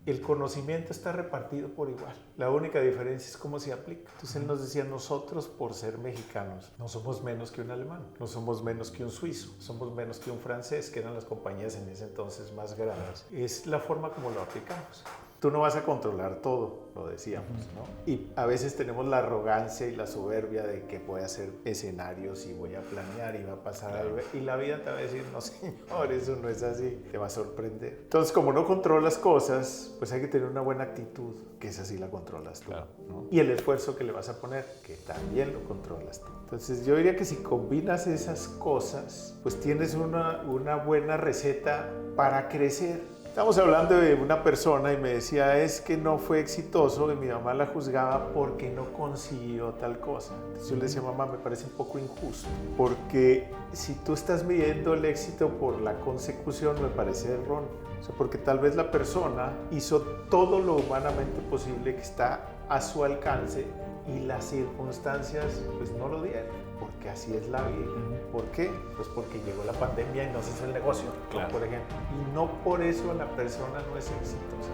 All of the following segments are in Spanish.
el conocimiento está repartido por igual. La única diferencia es cómo se aplica. Entonces él nos decía, nosotros por ser mexicanos no somos menos que un alemán, no somos menos que un suizo, somos menos que un francés, que eran las compañías en ese entonces más grandes. Es la forma como lo aplicamos. Tú no vas a controlar todo, lo decíamos, ¿no? Y a veces tenemos la arrogancia y la soberbia de que voy a hacer escenarios y voy a planear y va a pasar algo. Y la vida te va a decir, no señor, eso no es así, te va a sorprender. Entonces, como no controlas cosas, pues hay que tener una buena actitud, que esa sí la controlas tú, ¿no? Y el esfuerzo que le vas a poner, que también lo controlas tú. Entonces, yo diría que si combinas esas cosas, pues tienes una buena receta para crecer. Estamos hablando de una persona y me decía, es que no fue exitoso y mi mamá la juzgaba porque no consiguió tal cosa. Entonces yo le decía, mamá, me parece un poco injusto, porque si tú estás midiendo el éxito por la consecución, me parece erróneo. O sea, porque tal vez la persona hizo todo lo humanamente posible que está a su alcance y las circunstancias pues no lo dieron. Porque así es la vida. ¿Por qué? Pues porque llegó la pandemia y no se hizo el negocio, claro, por ejemplo. Y no por eso la persona no es exitosa.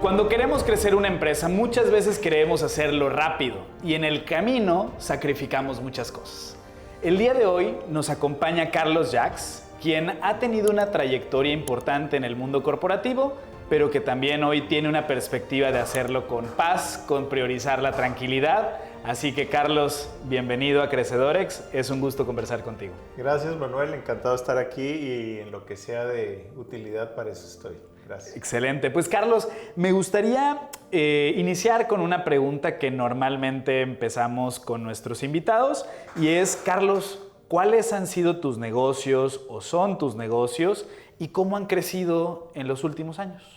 Cuando queremos crecer una empresa, muchas veces queremos hacerlo rápido y en el camino sacrificamos muchas cosas. El día de hoy nos acompaña Carlos Jacks, quien ha tenido una trayectoria importante en el mundo corporativo, pero que también hoy tiene una perspectiva de hacerlo con paz, con priorizar la tranquilidad. Así que Carlos, bienvenido a Crecedorex, es un gusto conversar contigo. Gracias Manuel, encantado de estar aquí y en lo que sea de utilidad para eso estoy. Gracias. Excelente, pues Carlos, me gustaría iniciar con una pregunta que normalmente empezamos con nuestros invitados y es, Carlos, ¿cuáles han sido tus negocios o son tus negocios y cómo han crecido en los últimos años?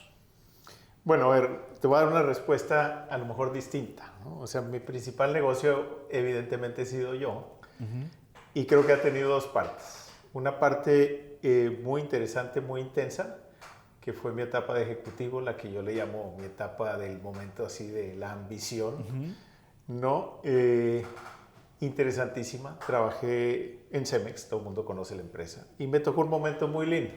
Bueno, a ver, te voy a dar una respuesta a lo mejor distinta, ¿no? O sea, mi principal negocio evidentemente he sido yo y creo que ha tenido dos partes. Una parte muy interesante, muy intensa, que fue mi etapa de ejecutivo, la que yo le llamo mi etapa del momento así de la ambición, ¿no? Interesantísima. Trabajé en Cemex, todo el mundo conoce la empresa, y me tocó un momento muy lindo.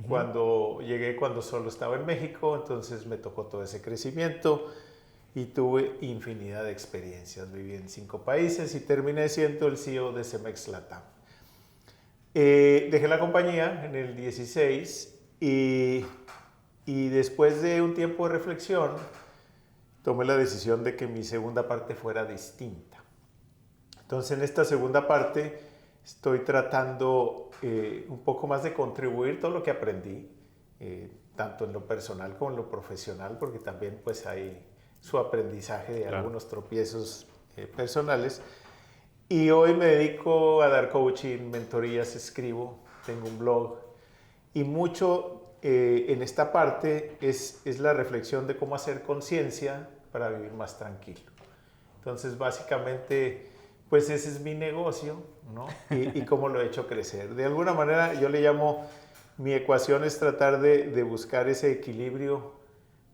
Cuando llegué, cuando solo estaba en México, entonces me tocó todo ese crecimiento y tuve infinidad de experiencias. Viví en 5 países y terminé siendo el CEO de Cemex Latam. Dejé la compañía en el 16 y después de un tiempo de reflexión tomé la decisión de que mi segunda parte fuera distinta. Entonces en esta segunda parte estoy tratando un poco más de contribuir todo lo que aprendí, tanto en lo personal como en lo profesional, porque también pues hay su aprendizaje de algunos tropiezos personales. Y hoy me dedico a dar coaching, mentorías, escribo, tengo un blog y mucho en esta parte es la reflexión de cómo hacer conciencia para vivir más tranquilo. Entonces básicamente pues ese es mi negocio, ¿no? Y cómo lo he hecho crecer. De alguna manera yo le llamo, mi ecuación es tratar de buscar ese equilibrio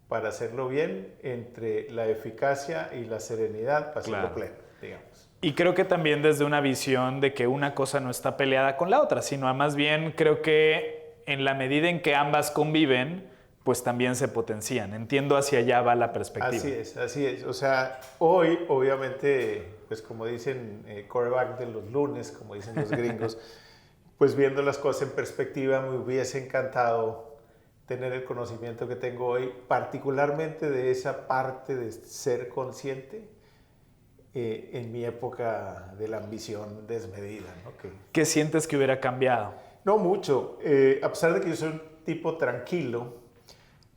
para hacerlo bien entre la eficacia y la serenidad para hacerlo pleno, digamos. Y creo que también desde una visión de que una cosa no está peleada con la otra, sino más bien creo que en la medida en que ambas conviven, pues también se potencian. Entiendo hacia allá va la perspectiva. Así es, así es. O sea, hoy obviamente, pues como dicen, quarterback de los lunes, como dicen los gringos, pues viendo las cosas en perspectiva me hubiese encantado tener el conocimiento que tengo hoy, particularmente de esa parte de ser consciente en mi época de la ambición desmedida, ¿no? ¿Qué sientes que hubiera cambiado? No mucho. A pesar de que yo soy un tipo tranquilo,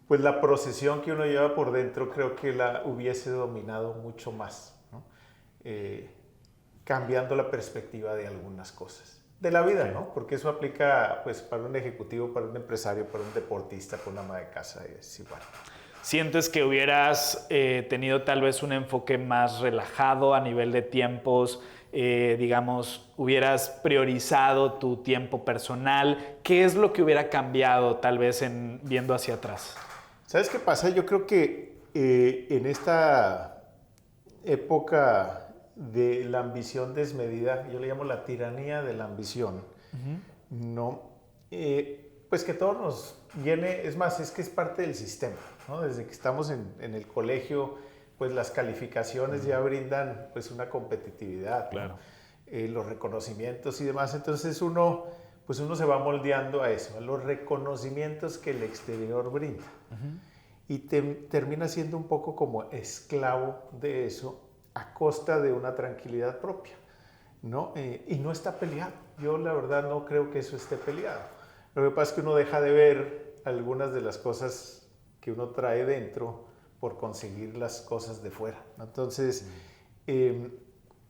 pues la procesión que uno lleva por dentro creo que la hubiese dominado mucho más, ¿no? Cambiando la perspectiva de algunas cosas de la vida, ¿no? Porque eso aplica pues para un ejecutivo, para un empresario, para un deportista, para una ama de casa, es igual. ¿Sientes que hubieras tenido tal vez un enfoque más relajado a nivel de tiempos? Digamos, hubieras priorizado tu tiempo personal. ¿Qué es lo que hubiera cambiado tal vez viendo hacia atrás? ¿Sabes qué pasa? Yo creo que en esta época de la ambición desmedida, yo le llamo la tiranía de la ambición, ¿no? Pues que todo nos viene, es más, es que es parte del sistema, ¿no? Desde que estamos en el colegio, pues las calificaciones ya brindan pues una competitividad, Claro. ¿no? Los reconocimientos y demás, entonces uno se va moldeando a eso, a los reconocimientos que el exterior brinda. Y termina siendo un poco como esclavo de eso a costa de una tranquilidad propia, ¿no? Y no está peleado. Yo la verdad no creo que eso esté peleado. Lo que pasa es que uno deja de ver algunas de las cosas que uno trae dentro por conseguir las cosas de fuera, ¿no? Entonces,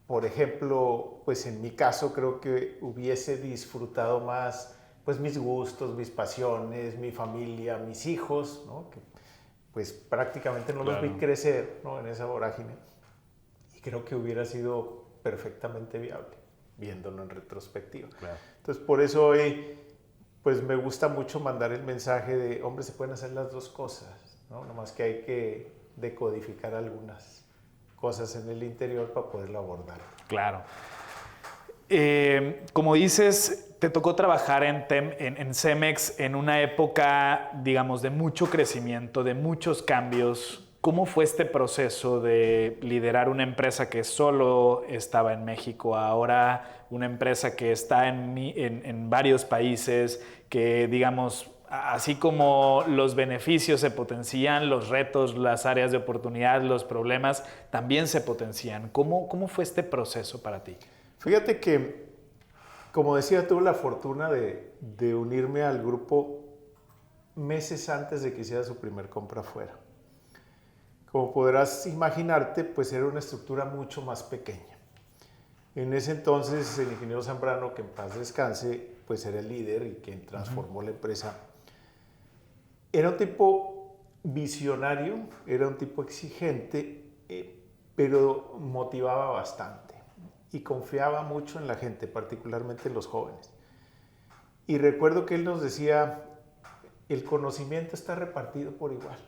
por ejemplo, pues en mi caso creo que hubiese disfrutado más pues mis gustos, mis pasiones, mi familia, mis hijos, ¿no? Que pues prácticamente no los vi crecer, ¿no? En esa vorágine. Y creo que hubiera sido perfectamente viable, viéndolo en retrospectiva. Claro. Entonces, por eso hoy, pues me gusta mucho mandar el mensaje de, hombre, se pueden hacer las dos cosas, ¿no? Nomás que hay que decodificar algunas cosas en el interior para poderlo abordar. Claro. Como dices, te tocó trabajar en Cemex en una época, digamos, de mucho crecimiento, de muchos cambios. ¿Cómo fue este proceso de liderar una empresa que solo estaba en México, ahora una empresa que está en varios países, que, digamos, así como los beneficios se potencian, los retos, las áreas de oportunidad, los problemas también se potencian? ¿Cómo fue este proceso para ti? Fíjate que, como decía, tuve la fortuna de unirme al grupo meses antes de que hiciera su primer compra fuera. Como podrás imaginarte, pues era una estructura mucho más pequeña. En ese entonces, el ingeniero Zambrano, que en paz descanse, pues era el líder y quien transformó la empresa. Era un tipo visionario, era un tipo exigente, pero motivaba bastante y confiaba mucho en la gente, particularmente en los jóvenes. Y recuerdo que él nos decía, el conocimiento está repartido por igual,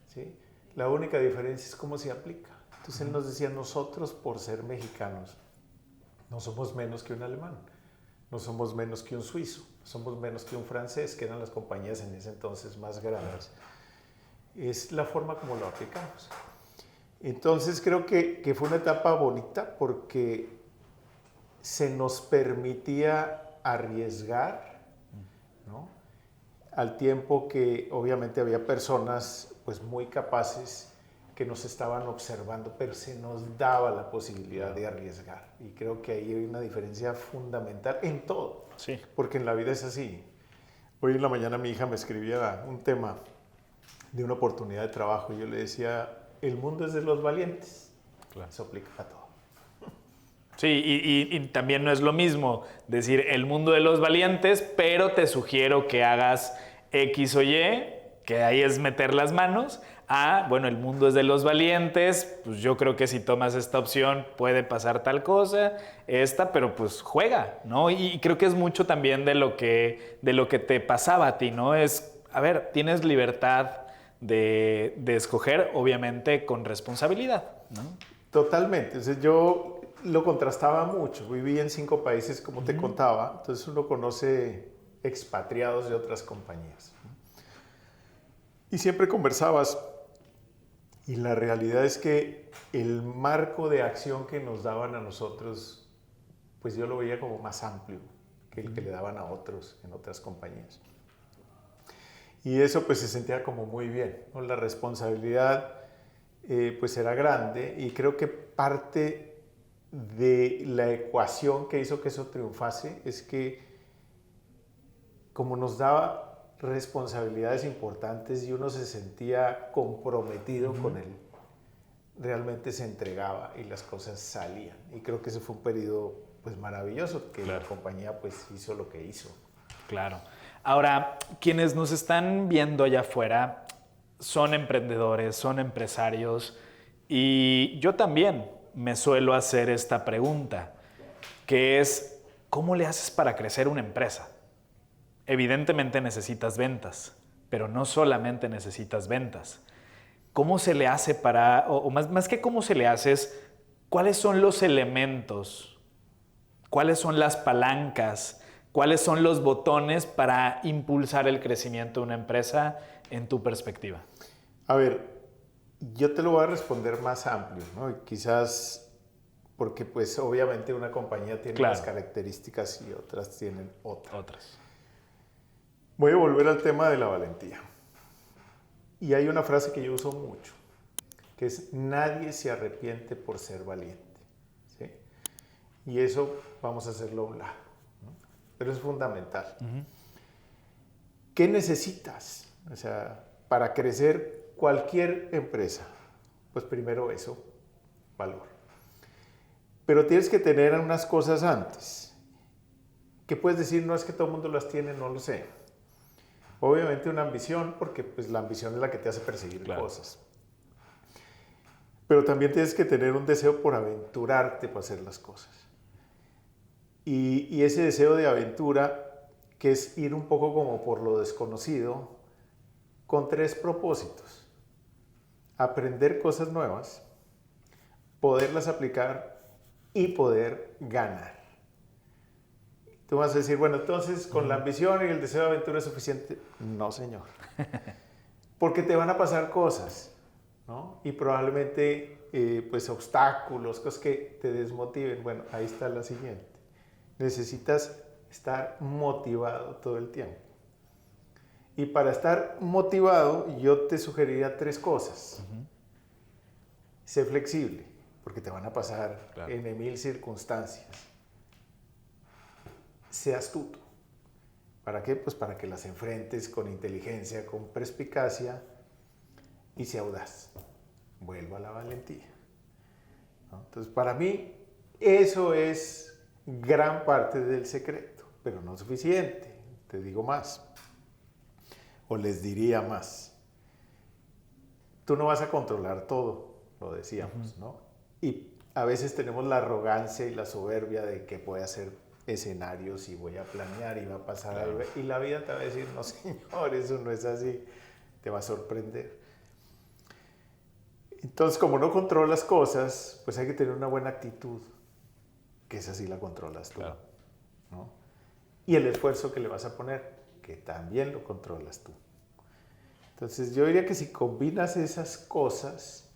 ¿sí? La única diferencia es cómo se aplica. Entonces él nos decía, nosotros por ser mexicanos no somos menos que un alemán, no somos menos que un suizo, somos menos que un francés, que eran las compañías en ese entonces más grandes. Es la forma como lo aplicamos. Entonces creo que fue una etapa bonita porque se nos permitía arriesgar, ¿no? Al tiempo que obviamente había personas pues muy capaces que nos estaban observando, pero se nos daba la posibilidad de arriesgar. Y creo que ahí hay una diferencia fundamental en todo, Sí. porque en la vida es así. Hoy en la mañana mi hija me escribía un tema de una oportunidad de trabajo y yo le decía, el mundo es de los valientes. Claro. Eso aplica a todo. Sí, y también no es lo mismo decir el mundo de los valientes, pero te sugiero que hagas X o Y, que ahí es meter las manos, bueno, el mundo es de los valientes, pues yo creo que si tomas esta opción puede pasar tal cosa, pero pues juega, ¿no? Y creo que es mucho también de lo que te pasaba a ti, ¿no? A ver, tienes libertad de escoger, obviamente con responsabilidad, ¿no? Totalmente. Entonces yo lo contrastaba mucho. Viví en 5 países, como te contaba. Entonces uno conoce expatriados de otras compañías. Y siempre conversabas. Y la realidad es que el marco de acción que nos daban a nosotros, pues yo lo veía como más amplio que el que le daban a otros en otras compañías. Y eso pues se sentía como muy bien, ¿no? La responsabilidad pues era grande y creo que parte de la ecuación que hizo que eso triunfase es que como nos daba responsabilidades importantes y uno se sentía comprometido con él, realmente se entregaba y las cosas salían. Y creo que ese fue un periodo pues maravilloso, que la compañía pues hizo lo que hizo. Claro. Ahora, quienes nos están viendo allá afuera son emprendedores, son empresarios y yo también me suelo hacer esta pregunta, que es, ¿cómo le haces para crecer una empresa? Evidentemente necesitas ventas, pero no solamente necesitas ventas. ¿Cómo se le hace o más que cómo se le hace, cuáles son los elementos, cuáles son las palancas ¿Cuáles son los botones para impulsar el crecimiento de una empresa en tu perspectiva? A ver, yo te lo voy a responder más amplio, ¿no? Y quizás porque pues obviamente una compañía tiene Claro. unas características y otras tienen Otras. Voy a volver al tema de la valentía. Y hay una frase que yo uso mucho, que es: nadie se arrepiente por ser valiente. ¿Sí? Y eso vamos a hacerlo a un lado, ¿no? Pero es fundamental. ¿Qué necesitas? O sea, para crecer cualquier empresa, pues primero eso, valor. Pero tienes que tener unas cosas antes. ¿Qué puedes decir? No es que todo el mundo las tiene, no lo sé. Obviamente una ambición, porque pues, la ambición es la que te hace perseguir cosas. Pero también tienes que tener un deseo por aventurarte para hacer las cosas. Y ese deseo de aventura, que es ir un poco como por lo desconocido, con 3 propósitos. Aprender cosas nuevas, poderlas aplicar y poder ganar. Tú vas a decir, bueno, entonces con la ambición y el deseo de aventura es suficiente. No, señor. Porque te van a pasar cosas, ¿no? Y probablemente pues obstáculos, cosas que te desmotiven. Bueno, ahí está la siguiente. Necesitas estar motivado todo el tiempo. Y para estar motivado, yo te sugeriría 3 cosas. Sé flexible, porque te van a pasar en 1000 circunstancias. Sé astuto. ¿Para qué? Pues para que las enfrentes con inteligencia, con perspicacia, y sé audaz. Vuelvo a la valentía, ¿no? Entonces, para mí, eso es gran parte del secreto, pero no suficiente. Te digo más, o les diría más. Tú no vas a controlar todo, lo decíamos, ¿no? Y a veces tenemos la arrogancia y la soberbia de que voy a hacer escenarios y voy a planear y va a pasar algo. Y la vida te va a decir, no, señor, eso no es así. Te va a sorprender. Entonces, como no controlas cosas, pues hay que tener una buena actitud, que esa sí la controlas tú, ¿no? Y el esfuerzo que le vas a poner, que también lo controlas tú. Entonces, yo diría que si combinas esas cosas,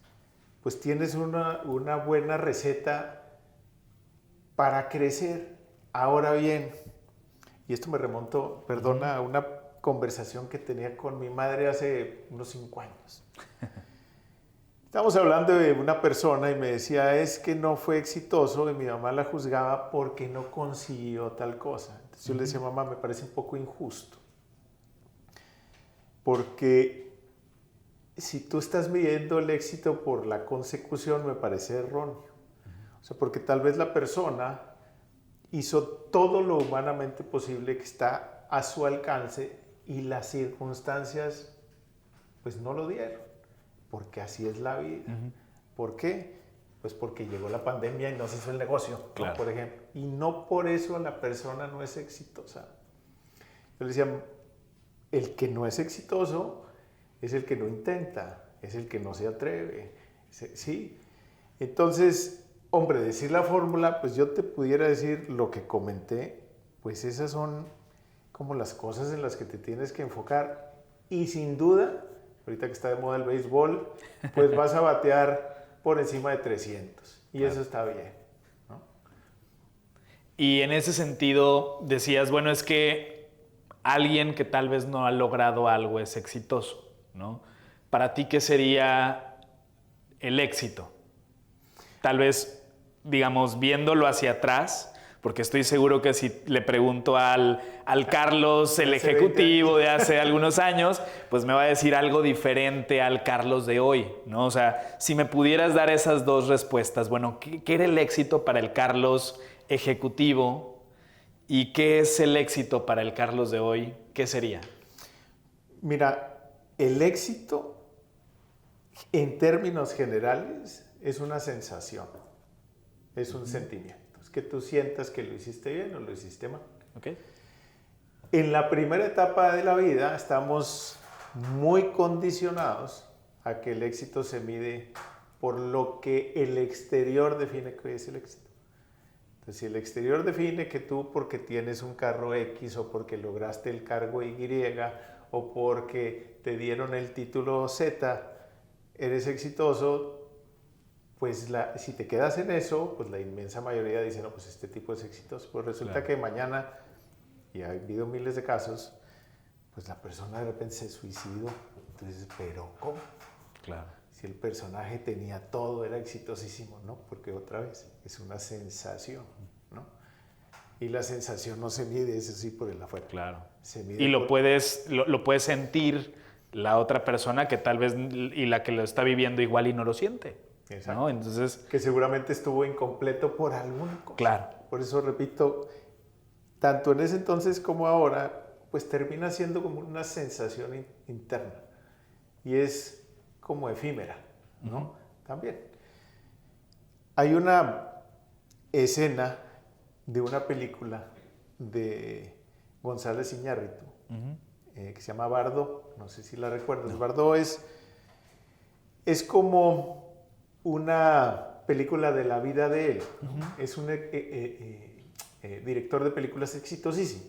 pues tienes una buena receta para crecer. Ahora bien, y esto me remonto, perdona, a una conversación que tenía con mi madre hace unos 5 años. Estábamos hablando de una persona y me decía, es que no fue exitoso, y mi mamá la juzgaba porque no consiguió tal cosa. Entonces yo le decía, mamá, me parece un poco injusto. Porque si tú estás midiendo el éxito por la consecución, me parece erróneo. O sea, porque tal vez la persona hizo todo lo humanamente posible que está a su alcance y las circunstancias pues no lo dieron, porque así es la vida. ¿Por qué? Pues porque llegó la pandemia y no se hizo el negocio, ¿no? Por ejemplo. Y no por eso la persona no es exitosa. Yo le decía, el que no es exitoso es el que no intenta, es el que no se atreve, ¿sí? Entonces, hombre, decir la fórmula, pues yo te pudiera decir lo que comenté, pues esas son como las cosas en las que te tienes que enfocar. Y sin duda, ahorita que está de moda el béisbol, pues vas a batear por encima de 300. Y eso está bien, ¿no? Y en ese sentido decías, bueno, es que alguien que tal vez no ha logrado algo es exitoso, ¿no? Para ti, ¿qué sería el éxito? Tal vez, digamos, viéndolo hacia atrás, porque estoy seguro que si le pregunto al Carlos, el ejecutivo de hace algunos años, pues me va a decir algo diferente al Carlos de hoy, ¿no? O sea, si me pudieras dar esas 2 respuestas, bueno, ¿qué era el éxito para el Carlos ejecutivo y qué es el éxito para el Carlos de hoy? ¿Qué sería? Mira, el éxito, en términos generales, es una sensación, es un sentimiento. Es que tú sientas que lo hiciste bien o lo hiciste mal. Okay. En la primera etapa de la vida estamos muy condicionados a que el éxito se mide por lo que el exterior define que es el éxito. Entonces, si el exterior define que tú porque tienes un carro X o porque lograste el cargo Y o porque te dieron el título Z, eres exitoso, pues si te quedas en eso, pues la inmensa mayoría dice, no, pues este tipo es exitoso. Pues resulta que mañana, y ha habido miles de casos, pues la persona de repente se suicidó. Entonces, ¿pero cómo? Claro. Si el personaje tenía todo, era exitosísimo, ¿no? Porque otra vez, es una sensación, ¿no? Y la sensación no se mide, eso sí, por el afuera. Claro. Se mide y lo puedes sentir la otra persona que tal vez, y la que lo está viviendo igual y no lo siente. Exacto. ¿No? Entonces, que seguramente estuvo incompleto por alguna cosa. Claro. Por eso repito, tanto en ese entonces como ahora, pues termina siendo como una sensación interna. Y es como efímera, ¿no? También. Hay una escena de una película de González Iñárritu, que se llama Bardo, no sé si la recuerdas. No. Bardo es como una película de la vida de él. Es un director de películas exitosísimo.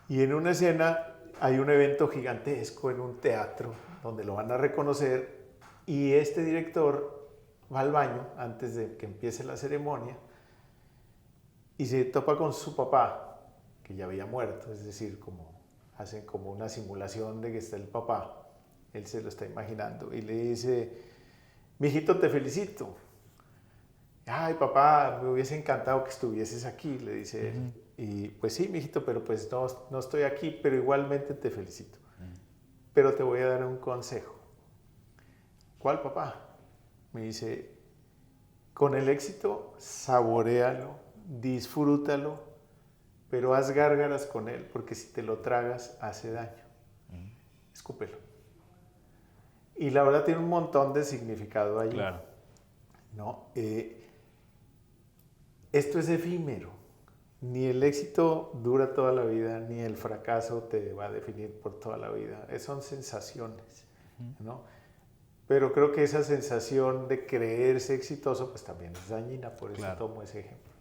Y en una escena hay un evento gigantesco en un teatro donde lo van a reconocer y este director va al baño antes de que empiece la ceremonia y se topa con su papá, que ya había muerto, es decir, hacen como una simulación de que está el papá, él se lo está imaginando y le dice, mijito, te felicito. Ay, papá, me hubiese encantado que estuvieses aquí, le dice él. Y pues sí, mijito, pero pues no estoy aquí, pero igualmente te felicito. Pero te voy a dar un consejo. ¿Cuál, papá? Me dice, con el éxito, saboréalo, disfrútalo, pero haz gárgaras con él, porque si te lo tragas, hace daño. Escúpelo. Y la verdad tiene un montón de significado ahí. Claro. ¿No? Esto es efímero. Ni el éxito dura toda la vida, ni el fracaso te va a definir por toda la vida. Son sensaciones, ¿no? Pero creo que esa sensación de creerse exitoso, pues también es dañina, por eso tomo ese ejemplo.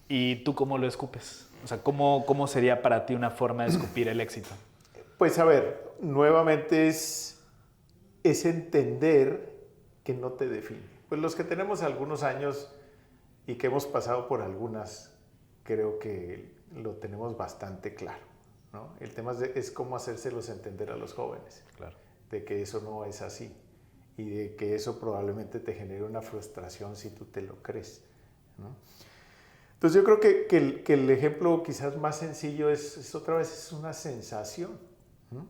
¿Y tú cómo lo escupes? O sea, ¿cómo sería para ti una forma de escupir el éxito? Pues a ver, nuevamente es entender que no te define. Pues los que tenemos algunos años y que hemos pasado por algunas, creo que lo tenemos bastante claro, ¿no? El tema es cómo hacérselos entender a los jóvenes, de que eso no es así y de que eso probablemente te genere una frustración si tú te lo crees, ¿no? Entonces yo creo que el ejemplo quizás más sencillo es otra vez es una sensación, ¿no?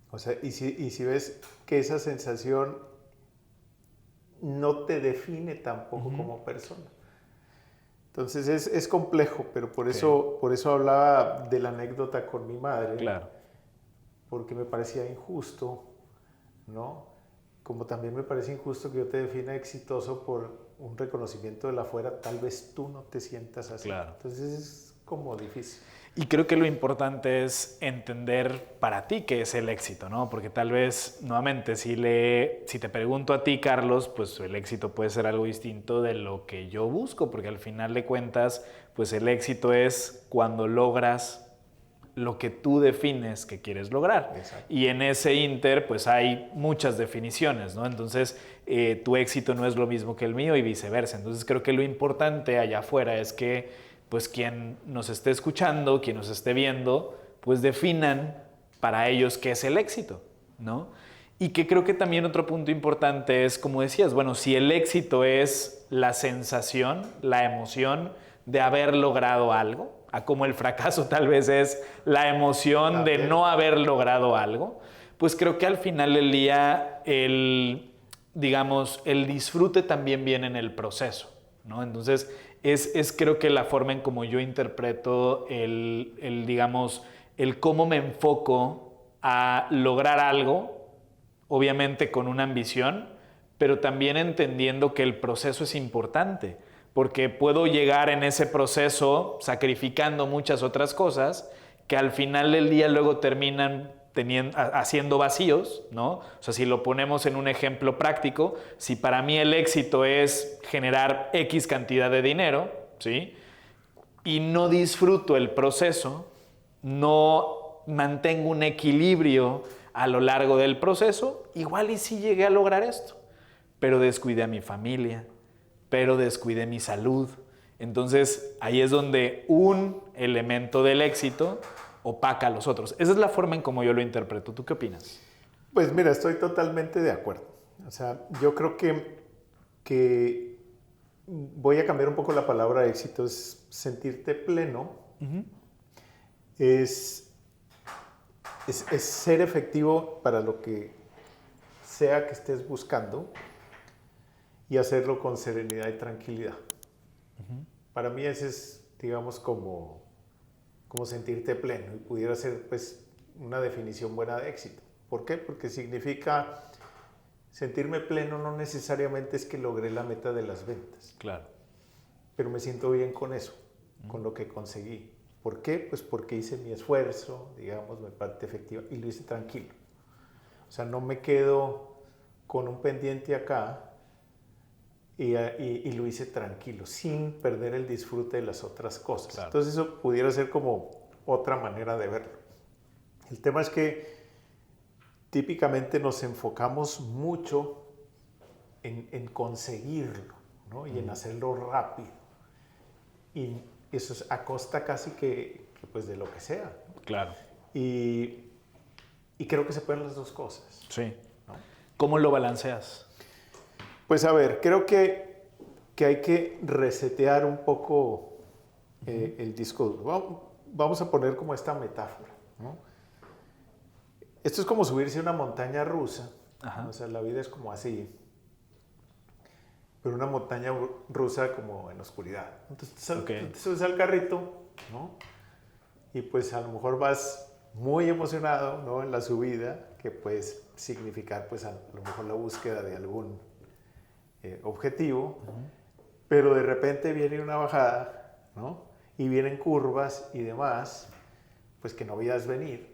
O sea, y si ves que esa sensación no te define tampoco como persona. Entonces es complejo, pero por eso hablaba de la anécdota con mi madre. Claro. Porque me parecía injusto, ¿no? Como también me parece injusto que yo te defina exitoso por un reconocimiento de la afuera, tal vez tú no te sientas así. Claro. Entonces es como difícil. Y creo que lo importante es entender para ti qué es el éxito, ¿no? Porque tal vez, nuevamente, si te pregunto a ti, Carlos, pues el éxito puede ser algo distinto de lo que yo busco, porque al final de cuentas, pues el éxito es cuando logras lo que tú defines que quieres lograr. Exacto. Y en ese inter, pues hay muchas definiciones, ¿no? Entonces, tu éxito no es lo mismo que el mío y viceversa. Entonces, creo que lo importante allá afuera es que pues quien nos esté escuchando, quien nos esté viendo, pues definan para ellos qué es el éxito, ¿no? Y que creo que también otro punto importante es, como decías, bueno, si el éxito es la sensación, la emoción de haber logrado algo, a como el fracaso tal vez es la emoción de no haber logrado algo, pues creo que al final del día el disfrute también viene en el proceso, ¿no? Entonces, es creo que la forma en como yo interpreto el cómo me enfoco a lograr algo, obviamente con una ambición, pero también entendiendo que el proceso es importante, porque puedo llegar en ese proceso sacrificando muchas otras cosas que al final del día luego terminan haciendo vacíos, ¿no? O sea, si lo ponemos en un ejemplo práctico, si para mí el éxito es generar X cantidad de dinero, ¿sí? Y no disfruto el proceso, no mantengo un equilibrio a lo largo del proceso, igual y sí llegué a lograr esto, pero descuidé a mi familia, pero descuidé mi salud. Entonces, ahí es donde un elemento del éxito opaca a los otros. Esa es la forma en cómo yo lo interpreto. ¿Tú qué opinas? Pues mira, estoy totalmente de acuerdo. O sea, yo creo que voy a cambiar un poco la palabra éxito, es sentirte pleno, es ser efectivo para lo que sea que estés buscando y hacerlo con serenidad y tranquilidad. Para mí ese es, digamos, como sentirte pleno y pudiera ser pues una definición buena de éxito. ¿Por qué? Porque significa sentirme pleno no necesariamente es que logré la meta de las ventas. Claro. Pero me siento bien con eso, con lo que conseguí. ¿Por qué? Pues porque hice mi esfuerzo, digamos, mi parte efectiva y lo hice tranquilo. O sea, no me quedo con un pendiente acá y lo hice tranquilo, sin perder el disfrute de las otras cosas. Claro. Entonces eso pudiera ser como otra manera de verlo. El tema es que típicamente nos enfocamos mucho en conseguirlo, ¿no? Y en hacerlo rápido. Y eso es a costa casi que pues de lo que sea, ¿no? Claro. Y creo que se pueden las dos cosas. Sí. ¿No? ¿Cómo lo balanceas? Pues a ver, creo que hay que resetear un poco el disco duro. Vamos a poner como esta metáfora, ¿no? Esto es como subirse a una montaña rusa. O sea, la vida es como así. Pero una montaña rusa como en oscuridad. Entonces te subes al carrito, ¿no? Y pues a lo mejor vas muy emocionado, ¿no? En la subida, que puede significar pues a lo mejor la búsqueda de algún objetivo, pero de repente viene una bajada, ¿no? Y vienen curvas y demás, pues que no veías venir.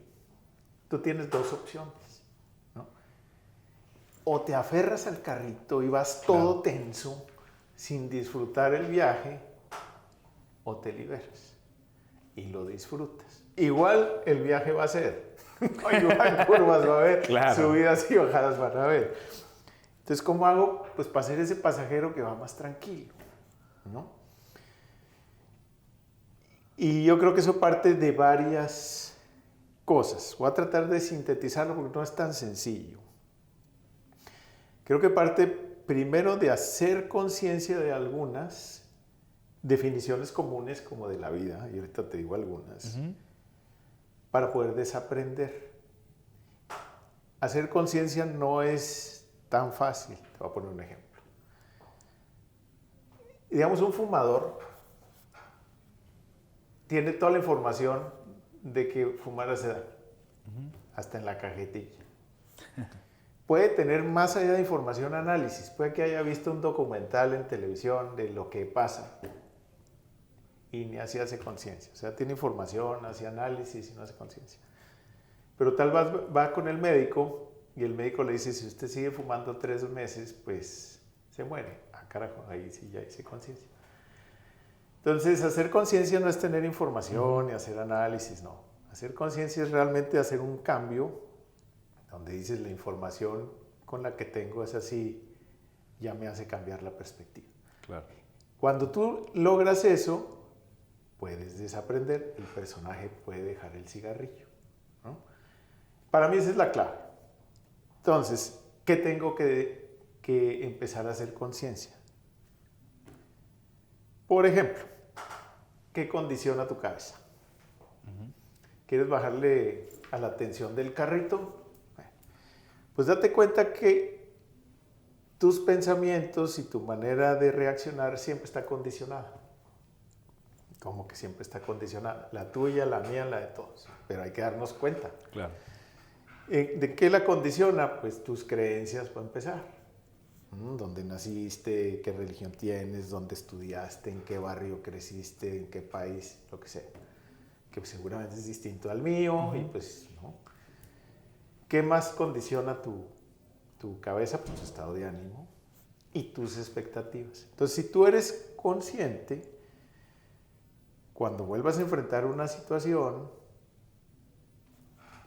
Tú tienes dos opciones, ¿no? O te aferras al carrito y vas todo tenso, sin disfrutar el viaje, o te liberas y lo disfrutas. Igual el viaje va a ser, igual curvas va a haber, subidas y bajadas van a haber. Entonces, ¿cómo hago? Pues para ser ese pasajero que va más tranquilo, ¿no? Y yo creo que eso parte de varias cosas. Voy a tratar de sintetizarlo porque no es tan sencillo. Creo que parte primero de hacer conciencia de algunas definiciones comunes como de la vida, y ahorita te digo algunas, para poder desaprender. Hacer conciencia no es tan fácil. Te voy a poner un ejemplo. Digamos, un fumador tiene toda la información de que fumar hace daño, hasta en la cajetilla. Puede tener más allá de información análisis, puede que haya visto un documental en televisión de lo que pasa y ni así hace conciencia. O sea, tiene información, hace análisis y no hace conciencia. Pero tal vez va con el médico y el médico le dice, si usted sigue fumando 3 meses, pues se muere. Ah, carajo, ahí sí ya hice conciencia. Entonces, hacer conciencia no es tener información ni hacer análisis, no. Hacer conciencia es realmente hacer un cambio donde dices la información con la que tengo es así, ya me hace cambiar la perspectiva. Claro. Cuando tú logras eso, puedes desaprender, el personaje puede dejar el cigarrillo, ¿no? Para mí esa es la clave. Entonces, ¿qué tengo que empezar a hacer conciencia? Por ejemplo, ¿qué condiciona tu cabeza? ¿Quieres bajarle a la tensión del carrito? Pues date cuenta que tus pensamientos y tu manera de reaccionar siempre está condicionada. Como que siempre está condicionada. La tuya, la mía, la de todos. Pero hay que darnos cuenta. Claro. ¿De qué la condiciona? Pues tus creencias, para empezar. ¿Dónde naciste? ¿Qué religión tienes? ¿Dónde estudiaste? ¿En qué barrio creciste? ¿En qué país? Lo que sea. Que seguramente es distinto al mío y pues, ¿no? ¿Qué más condiciona tu cabeza? Pues tu estado de ánimo y tus expectativas. Entonces, si tú eres consciente, cuando vuelvas a enfrentar una situación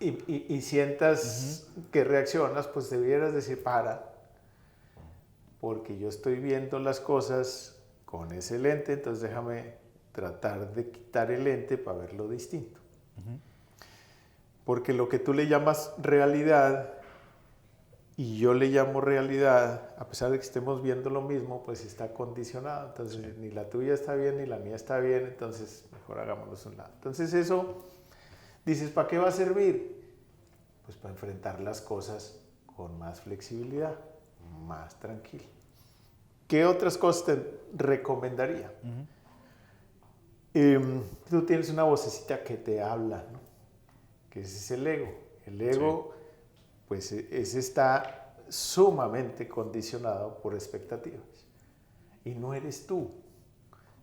y sientas que reaccionas, pues debieras decir, porque yo estoy viendo las cosas con ese lente, entonces déjame tratar de quitar el lente para verlo distinto. Porque lo que tú le llamas realidad y yo le llamo realidad, a pesar de que estemos viendo lo mismo, pues está condicionado. Entonces, ni la tuya está bien, ni la mía está bien, entonces mejor hagámonos un lado. Entonces eso, dices, ¿para qué va a servir? Pues para enfrentar las cosas con más flexibilidad, más tranquilo. ¿Qué otras cosas te recomendaría? Tú tienes una vocecita que te habla, ¿no? Que ese es el ego. El ego, pues ese está sumamente condicionado por expectativas. Y no eres tú.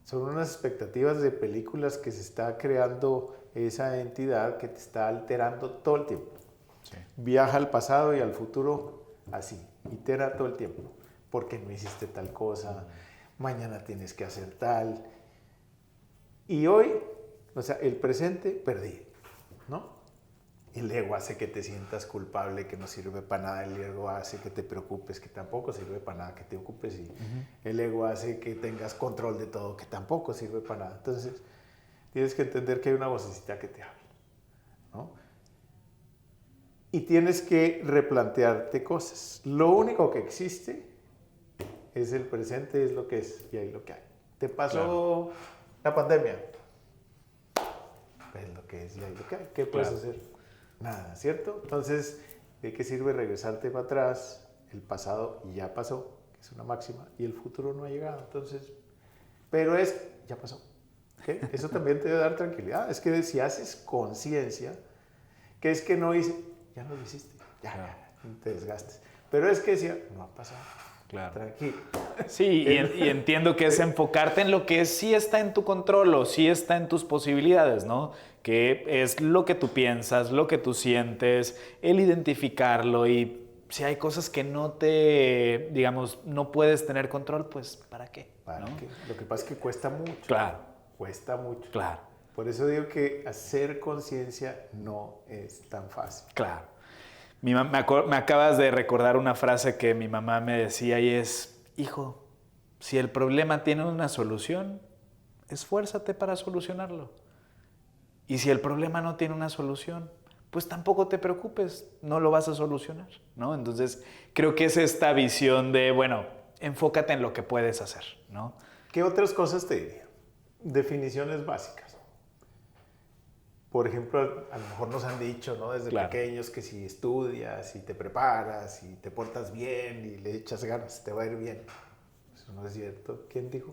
Son unas expectativas de películas que se está creando esa entidad que te está alterando todo el tiempo. Sí. Viaja al pasado y al futuro así, itera todo el tiempo. Porque no hiciste tal cosa, mañana tienes que hacer tal. Y hoy, o sea, el presente, perdí, ¿no? El ego hace que te sientas culpable, que no sirve para nada. El ego hace que te preocupes, que tampoco sirve para nada, que te ocupes. Y el ego hace que tengas control de todo, que tampoco sirve para nada. Entonces, tienes que entender que hay una vocecita que te habla, ¿no? Y tienes que replantearte cosas. Lo único que existe es el presente, es lo que es y hay lo que hay. Te pasó la pandemia. Es lo que es y hay lo que hay. ¿Qué puedes hacer? Nada, ¿cierto? Entonces, ¿de qué sirve regresarte para atrás? El pasado ya pasó, que es una máxima, y el futuro no ha llegado. Entonces, pero ya pasó. ¿Okay? Eso también te debe dar tranquilidad. Es que si haces conciencia, que es que no hice, ya no lo hiciste, ya, no te desgastes. Pero es que decía, no ha pasado. Claro. Tranquilo. Sí, y entiendo que es enfocarte en lo que sí está en tu control o sí está en tus posibilidades, ¿no? Que es lo que tú piensas, lo que tú sientes, el identificarlo y si hay cosas que no te, digamos, no puedes tener control, pues ¿para qué? ¿Para qué? Lo que pasa es que cuesta mucho. Claro. Cuesta mucho. Claro. Por eso digo que hacer conciencia no es tan fácil. Claro. Me acabas de recordar una frase que mi mamá me decía y es, hijo, si el problema tiene una solución, esfuérzate para solucionarlo. Y si el problema no tiene una solución, pues tampoco te preocupes, no lo vas a solucionar, ¿no? Entonces, creo que es esta visión de, bueno, enfócate en lo que puedes hacer, ¿no? ¿Qué otras cosas te diría? Definiciones básicas. Por ejemplo, a lo mejor nos han dicho, ¿no? Desde pequeños que si estudias, si te preparas, si te portas bien y le echas ganas, te va a ir bien. Eso no es cierto. ¿Quién dijo?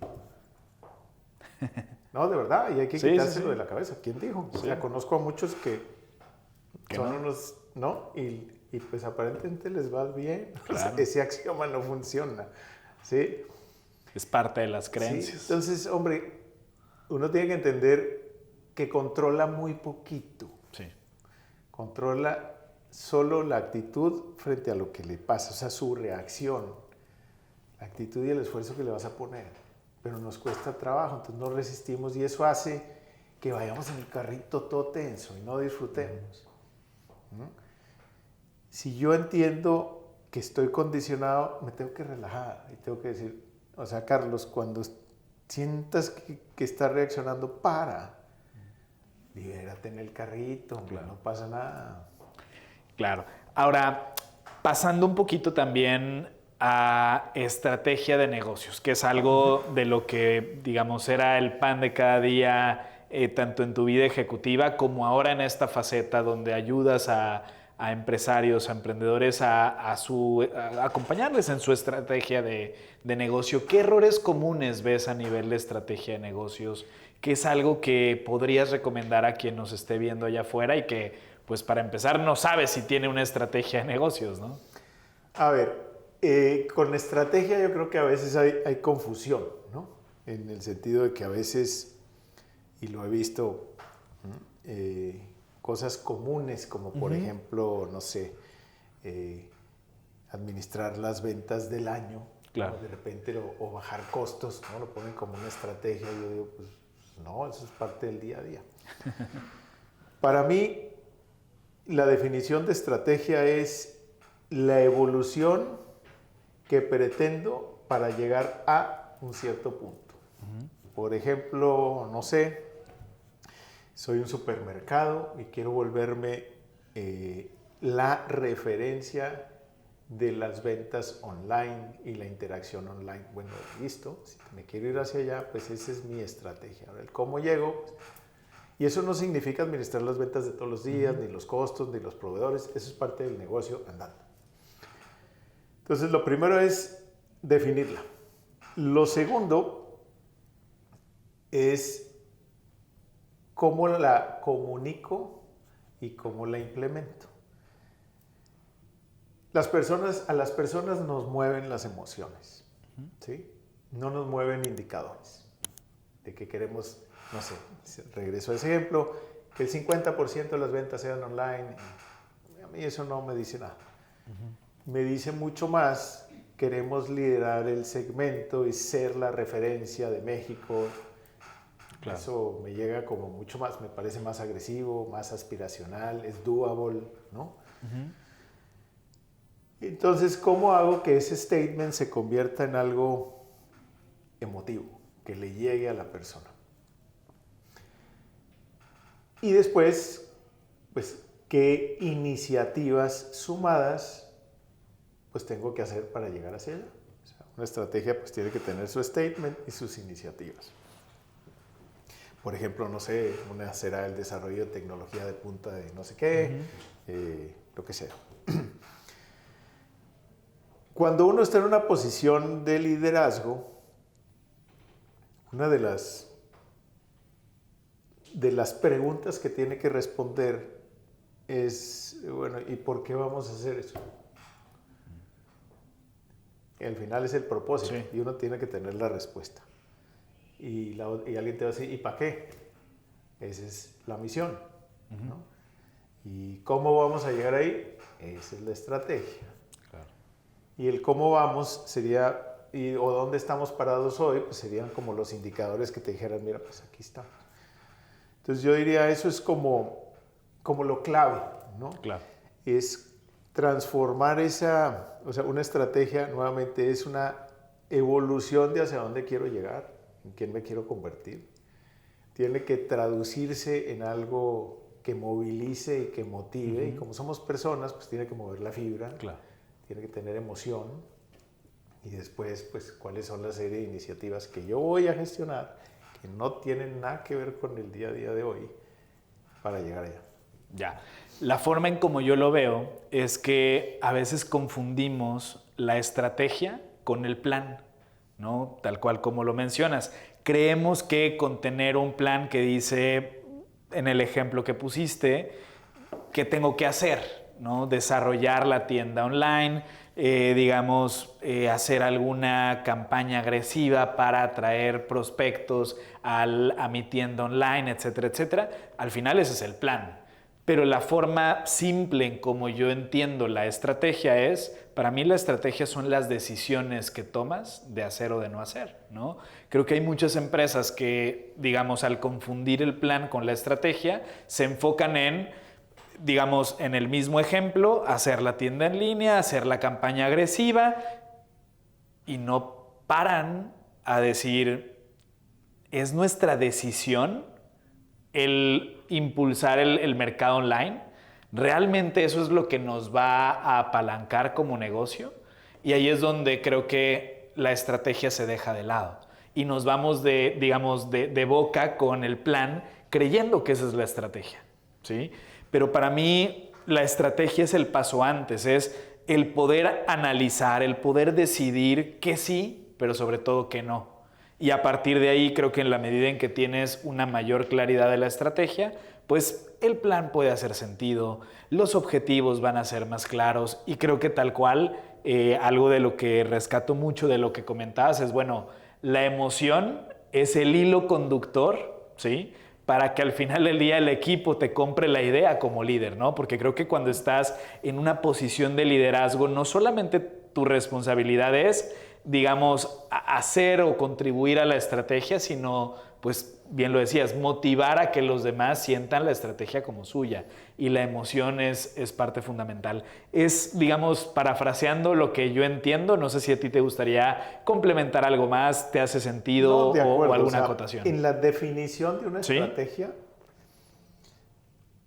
No, de verdad, y hay que quitárselo de la cabeza. ¿Quién dijo? Sí. O sea, conozco a muchos que son unos, ¿no? Y pues aparentemente les va bien. Claro. O sea, ese axioma no funciona, ¿sí? Es parte de las creencias. Sí. Entonces, hombre, uno tiene que entender que controla muy poquito. Sí. Controla solo la actitud frente a lo que le pasa, o sea, su reacción, la actitud y el esfuerzo que le vas a poner. Pero nos cuesta trabajo, entonces no resistimos y eso hace que vayamos en el carrito todo tenso y no disfrutemos. ¿No? Si yo entiendo que estoy condicionado, me tengo que relajar y tengo que decir, o sea, Carlos, cuando sientas que estás reaccionando, libérate en el carrito, no pasa nada. Claro. Ahora, pasando un poquito también a estrategia de negocios, que es algo de lo que, digamos, era el pan de cada día, tanto en tu vida ejecutiva como ahora en esta faceta donde ayudas a empresarios, a emprendedores a acompañarles en su estrategia de negocio. ¿Qué errores comunes ves a nivel de estrategia de negocios? ¿Qué es algo que podrías recomendar a quien nos esté viendo allá afuera y que, pues para empezar, no sabe si tiene una estrategia de negocios, ¿no? A ver, con estrategia yo creo que a veces hay confusión, ¿no? En el sentido de que a veces, y lo he visto, cosas comunes como por ejemplo, no sé, administrar las ventas del año, claro. ¿no? De repente, o bajar costos, ¿no? Lo ponen como una estrategia. Yo digo, pues no, eso es parte del día a día. Para mí, la definición de estrategia es la evolución que pretendo para llegar a un cierto punto. Por ejemplo, no sé, soy un supermercado y quiero volverme la referencia de las ventas online y la interacción online. Bueno, listo, si me quiero ir hacia allá, pues esa es mi estrategia. Ahora, el cómo llego, y eso no significa administrar las ventas de todos los días, ni los costos, ni los proveedores, eso es parte del negocio andando. Entonces, lo primero es definirla. Lo segundo es cómo la comunico y cómo la implemento. A las personas nos mueven las emociones, ¿sí? No nos mueven indicadores de que queremos, no sé, regreso a ese ejemplo, que el 50% de las ventas sean online. A mí eso no me dice nada. Me dice mucho más, queremos liderar el segmento y ser la referencia de México. Claro. Eso me llega como mucho más, me parece más agresivo, más aspiracional, es doable, ¿no? Entonces, ¿cómo hago que ese statement se convierta en algo emotivo, que le llegue a la persona? Y después, pues, ¿qué iniciativas sumadas pues tengo que hacer para llegar hacia allá? O sea, una estrategia pues tiene que tener su statement y sus iniciativas. Por ejemplo, no sé, una será el desarrollo de tecnología de punta de no sé qué, lo que sea. Cuando uno está en una posición de liderazgo, una de las preguntas que tiene que responder es, bueno, ¿y por qué vamos a hacer eso? Y al final es el propósito, sí. Y uno tiene que tener la respuesta. Y alguien te va a decir, ¿y para qué? Esa es la misión, ¿no? ¿Y cómo vamos a llegar ahí? Esa es la estrategia. Claro. Y el cómo vamos sería, o dónde estamos parados hoy, pues serían como los indicadores que te dijeran, mira, pues aquí estamos. Entonces yo diría, eso es como lo clave, ¿no? Claro. Es transformar una estrategia, nuevamente, es una evolución de hacia dónde quiero llegar, en quién me quiero convertir. Tiene que traducirse en algo que movilice y que motive, y como somos personas, pues tiene que mover la fibra, claro. Tiene que tener emoción, y después, pues, cuáles son la serie de iniciativas que yo voy a gestionar, que no tienen nada que ver con el día a día de hoy, para llegar allá. Ya. La forma en como yo lo veo es que a veces confundimos la estrategia con el plan, ¿no? Tal cual como lo mencionas. Creemos que con tener un plan que dice, en el ejemplo que pusiste, ¿qué tengo que hacer? ¿No? Desarrollar la tienda online, hacer alguna campaña agresiva para atraer prospectos a mi tienda online, etcétera, etcétera. Al final ese es el plan. Pero la forma simple en como yo entiendo la estrategia es, para mí la estrategia son las decisiones que tomas de hacer o de no hacer, ¿no? Creo que hay muchas empresas que, al confundir el plan con la estrategia, se enfocan en el mismo ejemplo, hacer la tienda en línea, hacer la campaña agresiva, y no paran a decir, ¿es nuestra decisión el impulsar el mercado online? ¿Realmente eso es lo que nos va a apalancar como negocio? Y ahí es donde creo que la estrategia se deja de lado y nos vamos de boca con el plan creyendo que esa es la estrategia, ¿sí? Pero para mí la estrategia es el paso antes, es el poder analizar, el poder decidir que sí, pero sobre todo que no. Y a partir de ahí creo que en la medida en que tienes una mayor claridad de la estrategia, pues el plan puede hacer sentido, los objetivos van a ser más claros, y creo que tal cual, algo de lo que rescato mucho de lo que comentabas es, bueno, la emoción es el hilo conductor, ¿sí? para que al final del día el equipo te compre la idea como líder, ¿no? Porque creo que cuando estás en una posición de liderazgo, no solamente tu responsabilidad es, digamos, hacer o contribuir a la estrategia, sino, pues, bien lo decías, motivar a que los demás sientan la estrategia como suya. Y la emoción es parte fundamental. Es, digamos, parafraseando lo que yo entiendo, no sé si a ti te gustaría complementar algo más, ¿te hace sentido No, de acuerdo, o alguna o sea, acotación? en la definición de una ¿Sí? estrategia,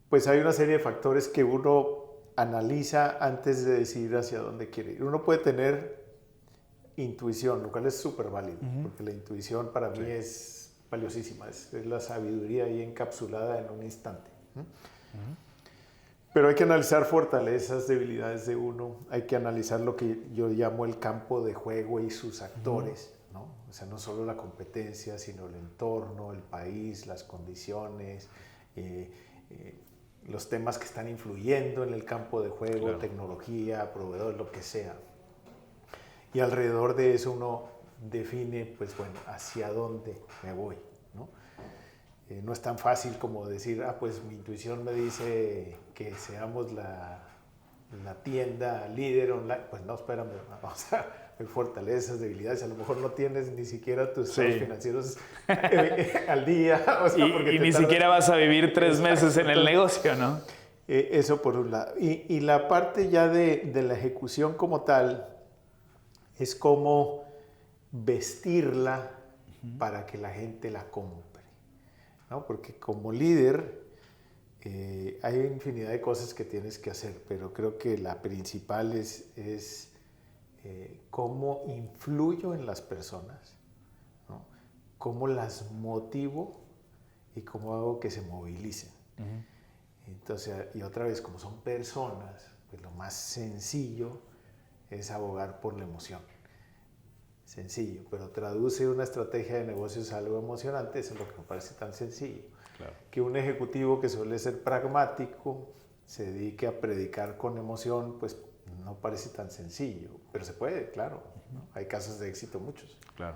pues hay una serie de factores que uno analiza antes de decidir hacia dónde quiere ir. Uno puede tener intuición, lo cual es súper válido, porque la intuición para mí es valiosísima, es la sabiduría ahí encapsulada en un instante. Pero hay que analizar fortalezas, debilidades de uno, hay que analizar lo que yo llamo el campo de juego y sus actores, ¿no? O sea, no solo la competencia, sino el entorno, el país, las condiciones, los temas que están influyendo en el campo de juego, claro, tecnología, proveedores, lo que sea. Y alrededor de eso uno define, pues bueno, hacia dónde me voy, ¿no? No es tan fácil como decir, pues mi intuición me dice que seamos la tienda líder online. Pues no, espérame, vamos a ver fortalezas, debilidades. A lo mejor no tienes ni siquiera tus estados financieros al día. O sea, y ni siquiera vas a vivir 3 meses en el negocio, ¿no? Eso por un lado. Y la parte ya de la ejecución como tal es como vestirla para que la gente la compre, ¿no? Porque como líder hay infinidad de cosas que tienes que hacer, pero creo que la principal es cómo influyo en las personas, ¿no? Cómo las motivo y cómo hago que se movilicen. Entonces, y otra vez, como son personas, pues lo más sencillo es abogar por la emoción. Sencillo, pero traduce una estrategia de negocios a algo emocionante, eso es lo que me parece tan sencillo. Claro. Que un ejecutivo que suele ser pragmático se dedique a predicar con emoción, pues no parece tan sencillo, pero se puede, claro, ¿no? Hay casos de éxito muchos. Claro.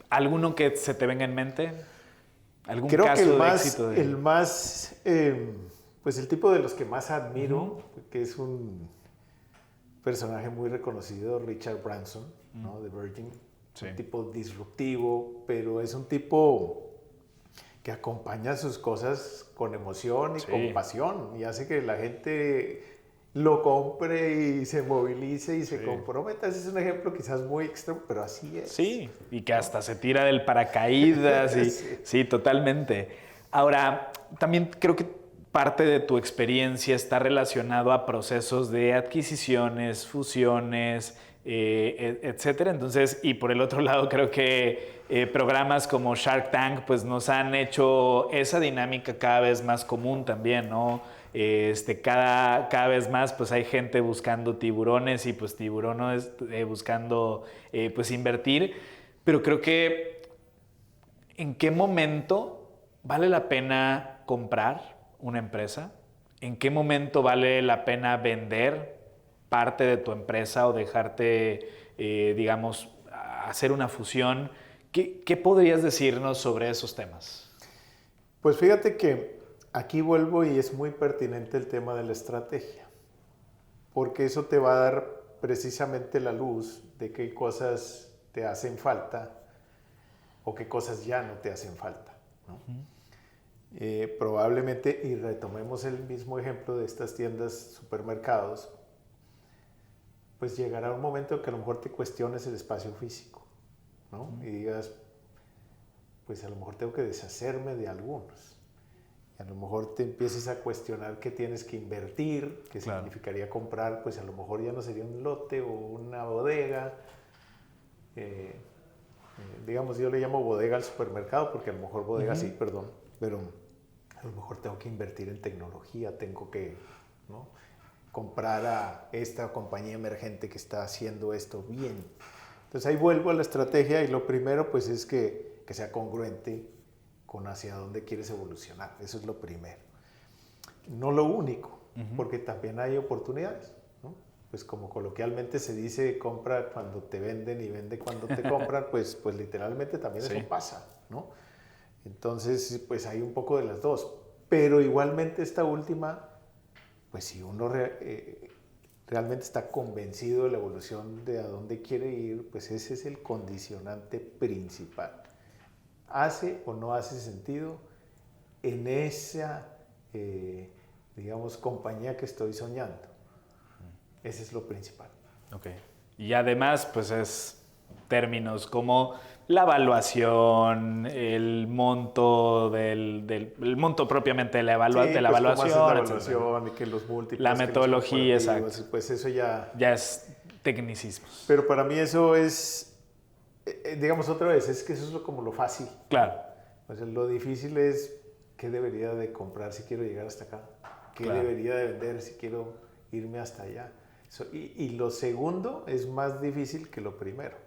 ¿Alguno que se te venga en mente? ¿Algún Creo caso que de éxito? El más, pues el tipo de los que más admiro, que es un personaje muy reconocido, Richard Branson, ¿no? De Virgin. Sí. Un tipo disruptivo, pero es un tipo que acompaña sus cosas con emoción y con pasión y hace que la gente lo compre y se movilice y se comprometa. Ese es un ejemplo quizás muy extremo, pero así es. Sí, y que hasta se tira del paracaídas. Y, sí, totalmente. Ahora, también creo que parte de tu experiencia está relacionado a procesos de adquisiciones, fusiones, etcétera. Entonces, y por el otro lado, creo que programas como Shark Tank pues nos han hecho esa dinámica cada vez más común también, ¿no? Cada vez más pues hay gente buscando tiburones y pues tiburones buscando pues invertir, pero creo que ¿en qué momento vale la pena comprar una empresa? ¿En qué momento vale la pena vender parte de tu empresa o dejarte, digamos, hacer una fusión? ¿Qué podrías decirnos sobre esos temas? Pues fíjate que aquí vuelvo y es muy pertinente el tema de la estrategia, porque eso te va a dar precisamente la luz de qué cosas te hacen falta o qué cosas ya no te hacen falta, ¿no? Probablemente, y retomemos el mismo ejemplo de estas tiendas, supermercados, pues llegará un momento en que a lo mejor te cuestiones el espacio físico, ¿no? Y digas, pues a lo mejor tengo que deshacerme de algunos. Y a lo mejor te empieces a cuestionar qué tienes que invertir, qué significaría comprar, pues a lo mejor ya no sería un lote o una bodega. Digamos, yo le llamo bodega al supermercado, porque a lo mejor bodega sí, perdón, pero a lo mejor tengo que invertir en tecnología, tengo que, ¿no?, comprar a esta compañía emergente que está haciendo esto bien. Entonces ahí vuelvo a la estrategia y lo primero pues es que sea congruente con hacia dónde quieres evolucionar. Eso es lo primero. No lo único, porque también hay oportunidades, ¿no? Pues como coloquialmente se dice, compra cuando te venden y vende cuando te compran, pues literalmente también eso pasa, ¿no? Entonces, pues hay un poco de las dos. Pero igualmente esta última, pues si uno realmente está convencido de la evolución de a dónde quiere ir, pues ese es el condicionante principal. ¿Hace o no hace sentido en esa, digamos, compañía que estoy soñando? Ese es lo principal. Ok. Y además, pues es términos como la evaluación, el monto el monto propiamente de la, Sí, de la pues evaluación, cómo haces la etcétera. evaluación y que los múltiplos, La que los metodología, comparativos, exacto. pues eso ya... Ya es tecnicismos. Pero para mí eso es, digamos otra vez, es que eso es como lo fácil. Claro. O sea, lo difícil es qué debería de comprar si quiero llegar hasta acá, qué Claro. debería de vender si quiero irme hasta allá. Y lo segundo es más difícil que lo primero,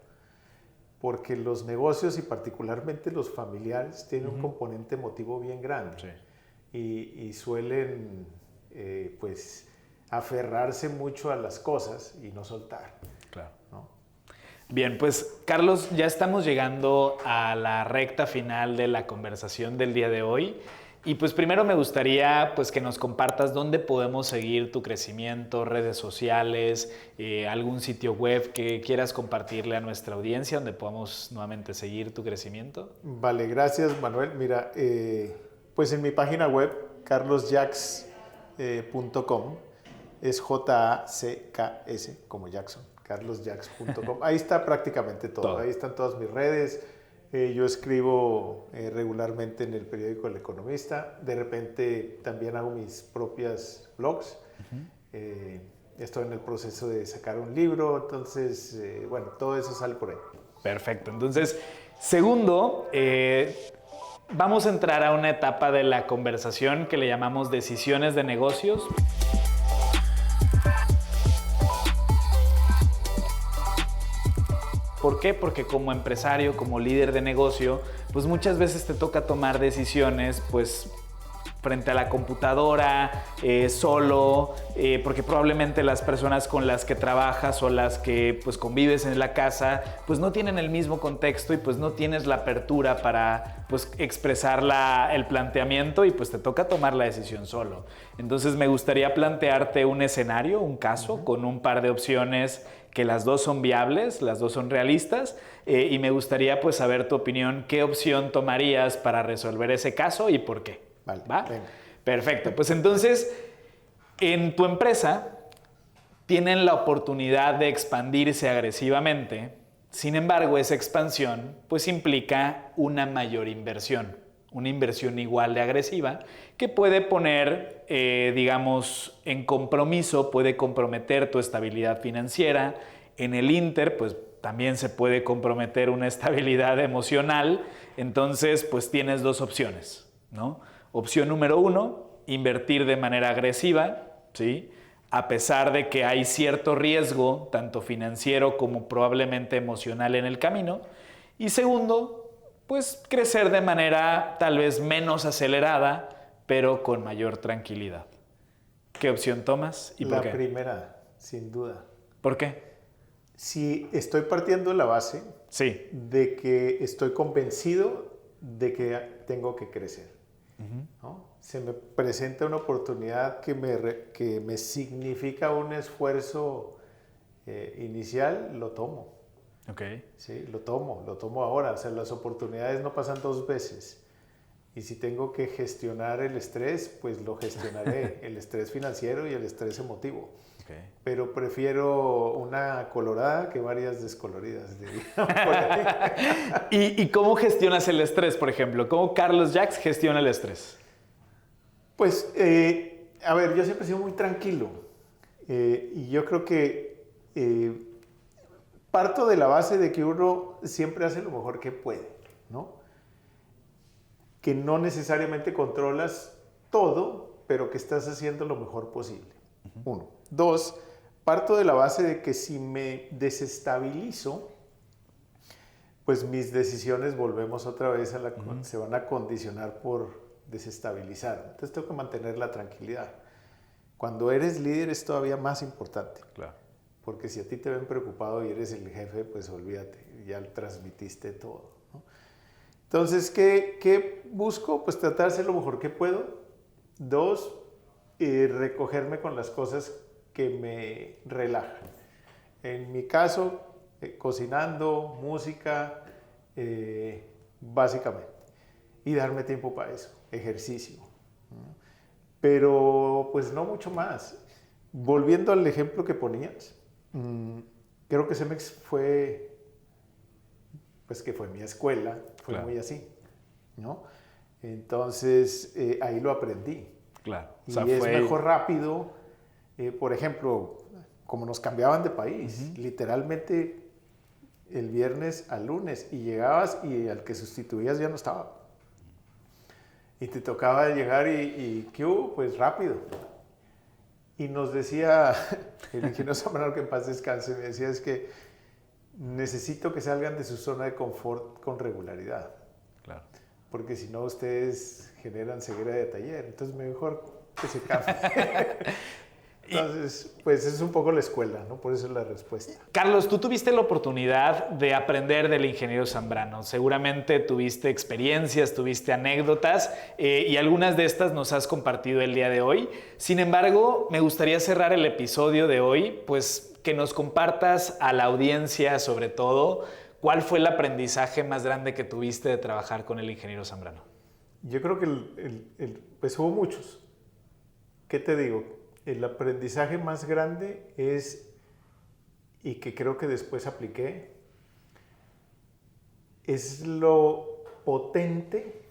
porque los negocios y particularmente los familiares tienen un componente emotivo bien grande. Sí. Y suelen pues aferrarse mucho a las cosas y no soltar. Claro. ¿No? Bien, pues Carlos, ya estamos llegando a la recta final de la conversación del día de hoy. Y pues primero me gustaría pues que nos compartas dónde podemos seguir tu crecimiento, redes sociales, algún sitio web que quieras compartirle a nuestra audiencia donde podamos nuevamente seguir tu crecimiento. Vale, gracias Manuel. Mira, pues en mi página web, carlosjacks.com, es Jacks como Jackson, carlosjacks.com. Ahí está prácticamente todo. Ahí están todas mis redes. Yo escribo regularmente en el periódico El Economista. De repente también hago mis propias blogs. Estoy en el proceso de sacar un libro. Entonces, bueno, todo eso sale por ahí. Perfecto. Entonces, segundo, vamos a entrar a una etapa de la conversación que le llamamos decisiones de negocios. ¿Por qué? Porque como empresario, como líder de negocio, pues muchas veces te toca tomar decisiones, pues frente a la computadora, solo, porque probablemente las personas con las que trabajas o las que pues convives en la casa, pues no tienen el mismo contexto y pues no tienes la apertura para pues expresar el planteamiento y pues te toca tomar la decisión solo. Entonces me gustaría plantearte un escenario, un caso, con un par de opciones que las dos son viables, las dos son realistas, y me gustaría pues saber tu opinión, qué opción tomarías para resolver ese caso y por qué. Vale, ¿Va? venga. Perfecto. Pues entonces, en tu empresa tienen la oportunidad de expandirse agresivamente. Sin embargo, esa expansión pues implica una mayor inversión, una inversión igual de agresiva que puede poner, digamos, en compromiso, puede comprometer tu estabilidad financiera. En el Inter, pues también se puede comprometer una estabilidad emocional. Entonces, pues tienes dos opciones, ¿no? Opción número 1, invertir de manera agresiva, ¿sí? A pesar de que hay cierto riesgo, tanto financiero como probablemente emocional en el camino. Y segundo, pues crecer de manera tal vez menos acelerada, pero con mayor tranquilidad. ¿Qué opción tomas y por qué? La primera, sin duda. ¿Por qué? Si estoy partiendo de la base Sí. de que estoy convencido de que tengo que crecer. ¿No? Se me presenta una oportunidad que me significa un esfuerzo inicial, lo tomo. Okay. Sí, lo tomo ahora. O sea, las oportunidades no pasan dos veces. Y si tengo que gestionar el estrés, pues lo gestionaré, el estrés financiero y el estrés emotivo. Okay. Pero prefiero una colorada que varias descoloridas, diría. Por ahí. ¿Y cómo gestionas el estrés, por ejemplo? ¿Cómo Carlos Jacks gestiona el estrés? Pues, a ver, yo siempre he sido muy tranquilo. Y yo creo que parto de la base de que uno siempre hace lo mejor que puede, ¿no? Que no necesariamente controlas todo, pero que estás haciendo lo mejor posible. Uno. Dos, parto de la base de que si me desestabilizo, pues mis decisiones, volvemos otra vez se van a condicionar por desestabilizar. Entonces tengo que mantener la tranquilidad. Cuando eres líder es todavía más importante. Claro. Porque si a ti te ven preocupado y eres el jefe, pues olvídate, ya transmitiste todo, ¿no? Entonces, ¿qué busco? Pues tratar de hacer lo mejor que puedo. 2, recogerme con las cosas que me relajan. En mi caso, cocinando, música, básicamente. Y darme tiempo para eso, ejercicio. ¿No? Pero pues no mucho más. Volviendo al ejemplo que ponías, creo que Cemex fue, pues que fue mi escuela, fue muy así, ¿no? Entonces ahí lo aprendí. Claro. Y es mejor rápido. Por ejemplo, como nos cambiaban de país, literalmente el viernes al lunes, y llegabas y al que sustituías ya no estaba. Y te tocaba llegar y ¿qué hubo? Pues rápido. Y nos decía el ingeniero Zambrano, que en paz descanse, me decía, es que necesito que salgan de su zona de confort con regularidad. Claro. Porque si no, ustedes generan ceguera de taller. Entonces, mejor que se cambie. Entonces, pues es un poco la escuela, ¿no? Por eso es la respuesta. Carlos, tú tuviste la oportunidad de aprender del ingeniero Zambrano. Seguramente tuviste experiencias, tuviste anécdotas y algunas de estas nos has compartido el día de hoy. Sin embargo, me gustaría cerrar el episodio de hoy, pues que nos compartas a la audiencia, sobre todo, ¿cuál fue el aprendizaje más grande que tuviste de trabajar con el ingeniero Zambrano? Yo creo que pues hubo muchos. ¿Qué te digo? El aprendizaje más grande es, y que creo que después apliqué, es lo potente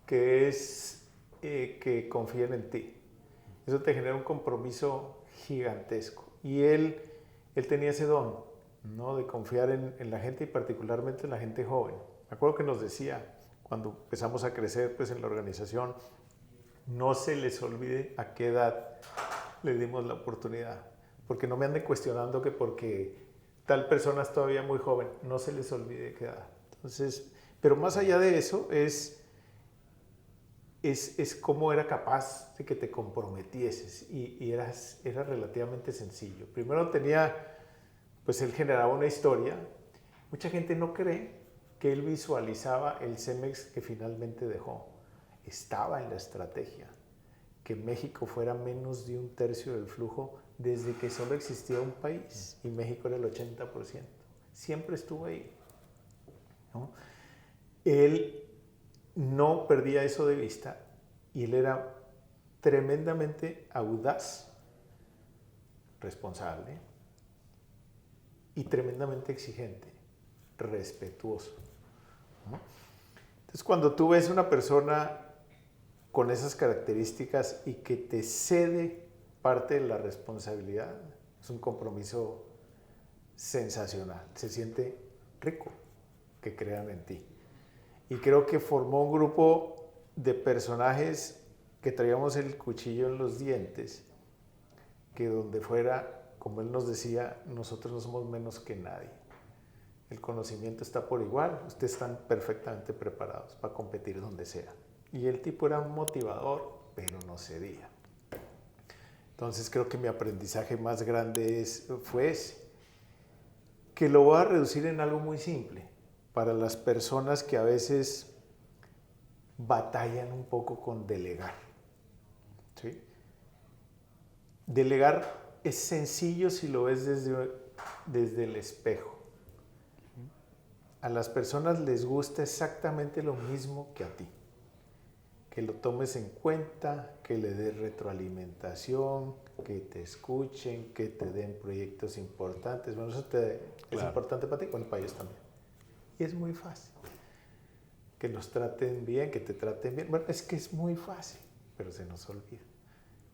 que es que confíen en ti. Eso te genera un compromiso gigantesco. Y él tenía ese don, ¿no? De confiar en la gente y particularmente en la gente joven. Me acuerdo que nos decía, cuando empezamos a crecer pues, en la organización, no se les olvide a qué edad le dimos la oportunidad. Porque no me anden cuestionando que porque tal persona es todavía muy joven, no se les olvide qué edad. Entonces, pero más allá de eso, es cómo era capaz de que te comprometieses y era relativamente sencillo. Primero pues él generaba una historia. Mucha gente no cree que él visualizaba el Cemex que finalmente dejó. Estaba en la estrategia, que México fuera menos de 1/3 del flujo desde que solo existía un país y México era el 80%. Siempre estuvo ahí, ¿no? Él no perdía eso de vista y él era tremendamente audaz, responsable y tremendamente exigente, respetuoso, ¿no? Entonces, cuando tú ves una persona con esas características y que te cede parte de la responsabilidad, es un compromiso sensacional. Se siente rico que crean en ti. Y creo que formó un grupo de personajes que traíamos el cuchillo en los dientes, que donde fuera, como él nos decía, nosotros no somos menos que nadie. El conocimiento está por igual, ustedes están perfectamente preparados para competir donde sea. Y el tipo era un motivador, pero no cedía. Entonces creo que mi aprendizaje más grande fue ese, que lo voy a reducir en algo muy simple para las personas que a veces batallan un poco con delegar, ¿sí? Delegar es sencillo si lo ves desde el espejo. A las personas les gusta exactamente lo mismo que a ti. Que lo tomes en cuenta, que le des retroalimentación, que te escuchen, que te den proyectos importantes. Bueno, eso es importante para ti, bueno, para ellos también. Y es muy fácil. Que los traten bien, que te traten bien. Bueno, es que es muy fácil, pero se nos olvida.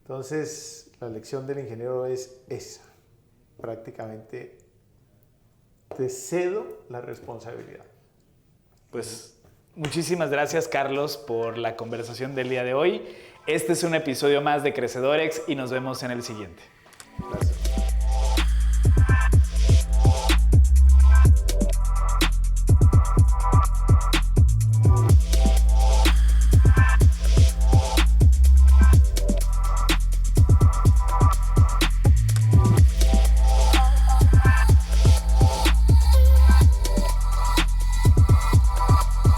Entonces, la lección del ingeniero es esa. Prácticamente te cedo la responsabilidad. Pues muchísimas gracias, Carlos, por la conversación del día de hoy. Este es un episodio más de Crecedorex y nos vemos en el siguiente. Gracias.